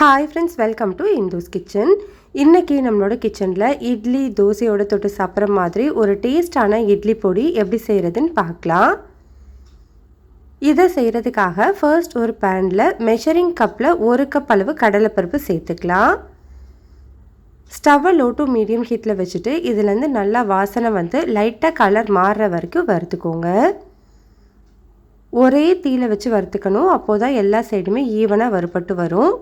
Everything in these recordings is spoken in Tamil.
Hi friends, welcome to Indu's Kitchen. இன்றைக்கி நம்மளோட கிச்சனில் இட்லி தோசையோட தொட்டு சாப்பிட்ற மாதிரி ஒரு டேஸ்டான இட்லி பொடி எப்படி செய்கிறதுன்னு பார்க்கலாம். இதை செய்கிறதுக்காக ஃபர்ஸ்ட் ஒரு பேனில் மெஷரிங் கப்பில் 1 கப் அளவு கடலைப்பருப்பு சேர்த்துக்கலாம். ஸ்டவ்வை லோ டு மீடியம் ஹீட்டில் வச்சுட்டு இதுலேருந்து நல்லா வாசனை வந்து லைட்டாக கலர் மாறுற வரைக்கும் வறுத்துக்கோங்க. ஒரே தீயில வச்சு வறுத்துக்கணும், அப்போது தான் எல்லா சைடுமே ஈவனாக வறுபட்டு வரும்.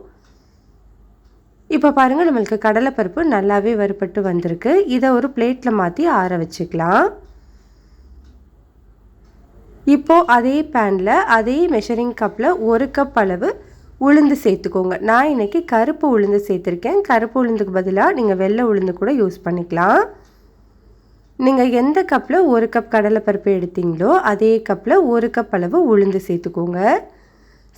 இப்போ பாருங்கள், நம்மளுக்கு கடலைப்பருப்பு நல்லாவே வறுபட்டு வந்திருக்கு. இதை ஒரு பிளேட்டில் மாற்றி ஆற வச்சுக்கலாம். இப்போது அதே பேனில் அதே மெஷரிங் கப்பில் 1 கப் அளவு உளுந்து சேர்த்துக்கோங்க. நான் இன்றைக்கி கருப்பு உளுந்து சேர்த்துருக்கேன். கருப்பு உளுந்துக்கு பதிலாக நீங்கள் வெள்ளை உளுந்து கூட யூஸ் பண்ணிக்கலாம். நீங்கள் எந்த கப்பில் 1 கப் கடலைப்பருப்பு எடுத்தீங்களோ அதே கப்பில் 1 கப் அளவு உளுந்து சேர்த்துக்கோங்க.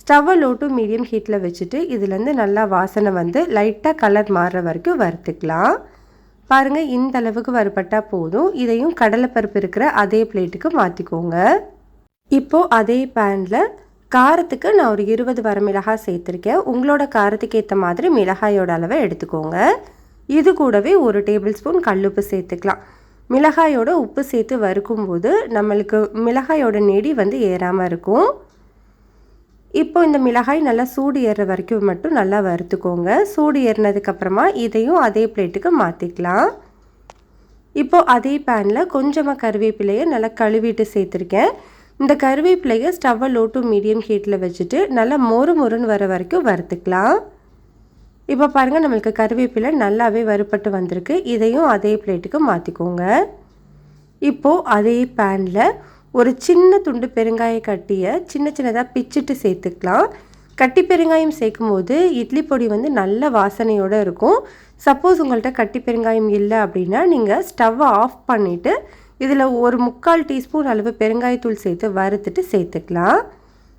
ஸ்டவ்வை லோ டு மீடியம் ஹீட்டில் வச்சுட்டு இதுலேருந்து நல்லா வாசனை வந்து லைட்டாக கலர் மாறுற வரைக்கும் வறுத்துக்கலாம். பாருங்கள், இந்த அளவுக்கு வறுபட்டால் போதும். இதையும் கடலைப்பருப்பு இருக்கிற அதே பிளேட்டுக்கு மாற்றிக்கோங்க. இப்போது அதே பேனில் காரத்துக்கு நான் ஒரு 20 வரமிளகாய் சேர்த்துருக்கேன். உங்களோட காரத்துக்கு ஏற்ற மாதிரி மிளகாயோட அளவை எடுத்துக்கோங்க. இது கூடவே 1 டேபிள் ஸ்பூன் கல்லுப்பு சேர்த்துக்கலாம். மிளகாயோட உப்பு சேர்த்து வறுக்கும்போது நம்மளுக்கு மிளகாயோட நெடி வந்து ஏறாமல் இருக்கும். இப்போ இந்த மிளகாய் நல்லா சூடு ஏறுற வரைக்கும் மட்டும் நல்லா வறுத்துக்கோங்க. சூடு ஏறினதுக்கப்புறமா இதையும் அதே பிளேட்டுக்கு மாற்றிக்கலாம். இப்போது அதே பேனில் கொஞ்சமாக கருவேப்பிலையை நல்லா கழுவிட்டு சேர்த்துருக்கேன். இந்த கருவேப்பிலையை ஸ்டவ்வை லோ டு மீடியம் ஹீட்டில் வச்சுட்டு நல்லா மொறுன்னு வர வரைக்கும் வறுத்துக்கலாம். இப்போ பாருங்கள், நம்மளுக்கு கருவேப்பிலை நல்லாவே வறுபட்டு வந்திருக்கு. இதையும் அதே பிளேட்டுக்கு மாற்றிக்கோங்க. இப்போது அதே பேனில் ஒரு சின்ன துண்டு பெருங்காய கட்டியை சின்னதாக பிச்சுட்டு சேர்த்துக்கலாம். கட்டி பெருங்காயம் சேர்க்கும்போது இட்லி பொடி வந்து நல்ல வாசனையோடு இருக்கும். சப்போஸ் உங்கள்கிட்ட கட்டி பெருங்காயம் இல்லை அப்படின்னா நீங்கள் ஸ்டவ்வை ஆஃப் பண்ணிவிட்டு இதில் ஒரு 3/4 டீஸ்பூன் அளவு பெருங்காயத்தூள் சேர்த்து வறுத்துட்டு சேர்த்துக்கலாம்.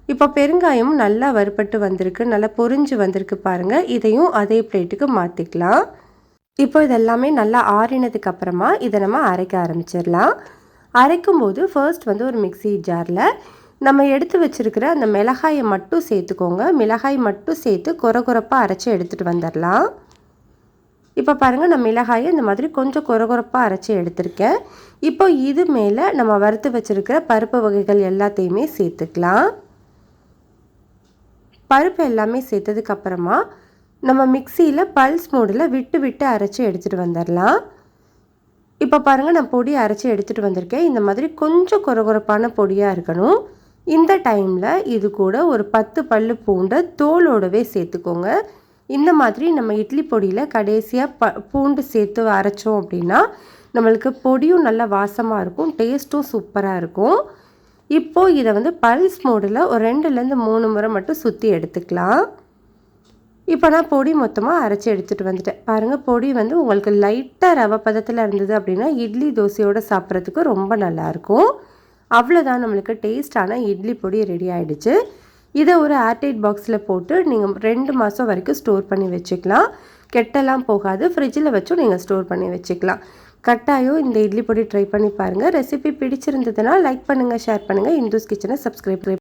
இப்போ பெருங்காயம் நல்லா வறுபட்டு வந்திருக்கு, நல்லா பொரிஞ்சு வந்திருக்கு பாருங்கள். இதையும் அதே பிளேட்டுக்கு மாற்றிக்கலாம். இப்போ இதெல்லாமே நல்லா ஆறினதுக்கு அப்புறமா இதை நம்ம அரைக்க ஆரம்பிச்சிடலாம். அரைக்கும்போது ஃபர்ஸ்ட் வந்து ஒரு மிக்ஸி ஜாரில் நம்ம எடுத்து வச்சுருக்கிற அந்த மிளகாயை மட்டும் சேர்த்துக்கோங்க. மிளகாய் மட்டும் சேர்த்து கொரகொரப்பாக அரைச்சி எடுத்துகிட்டு வந்துடலாம். இப்போ பாருங்கள், நான் மிளகாயை இந்த மாதிரி கொஞ்சம் கொரகொரப்பாக அரைச்சி எடுத்திருக்கேன். இப்போ இது மேலே நம்ம வறுத்து வச்சுருக்கிற பருப்பு வகைகள் எல்லாத்தையுமே சேர்த்துக்கலாம். பருப்பு எல்லாமே சேர்த்ததுக்கப்புறமா நம்ம மிக்சியில் பல்ஸ் மோடில் விட்டு அரைச்சி எடுத்துகிட்டு வந்துடலாம். இப்போ பாருங்கள், நான் பொடி அரைச்சி எடுத்துகிட்டு வந்திருக்கேன். இந்த மாதிரி கொஞ்சம் கொரகொரப்பான பொடியாக இருக்கணும். இந்த டைமில் இது கூட ஒரு 10 பல்லு பூண்டை தோலோடவே சேர்த்துக்கோங்க. இந்த மாதிரி நம்ம இட்லி பொடியில் கடைசியாக பூண்டு சேர்த்து அரைச்சோம் அப்படின்னா நம்மளுக்கு பொடியும் நல்லா வாசமாக இருக்கும், டேஸ்ட்டும் சூப்பராக இருக்கும். இப்போது இதை வந்து பல்ஸ் மோடில் ஒரு 2லேருந்து 3 முறை மட்டும் சுற்றி எடுத்துக்கலாம். இப்போ நான் பொடி மொத்தமாக அரைச்சி எடுத்துகிட்டு வந்துட்டேன். பாருங்கள், பொடி வந்து உங்களுக்கு லைட்டாக ரவை பதத்தில் இருந்தது அப்படின்னா இட்லி தோசையோடு சாப்பிட்றதுக்கு ரொம்ப நல்லாயிருக்கும். அவ்வளோதான், நம்மளுக்கு டேஸ்டான இட்லி பொடி ரெடி ஆகிடுச்சு. இதை ஒரு ஏர்டைட் பாக்ஸில் போட்டு நீங்கள் 2 மாதம் வரைக்கும் ஸ்டோர் பண்ணி வச்சுக்கலாம். கெட்டெல்லாம் போகாது. ஃப்ரிட்ஜில் வச்சும் நீங்கள் ஸ்டோர் பண்ணி வச்சுக்கலாம். கட்டாயம் இந்த இட்லி பொடி ட்ரை பண்ணி பாருங்கள். ரெசிபி பிடிச்சிருந்ததுன்னா லைக் பண்ணுங்கள், ஷேர் பண்ணுங்கள். இந்துஸ் கிச்சனை சப்ஸ்கிரைப்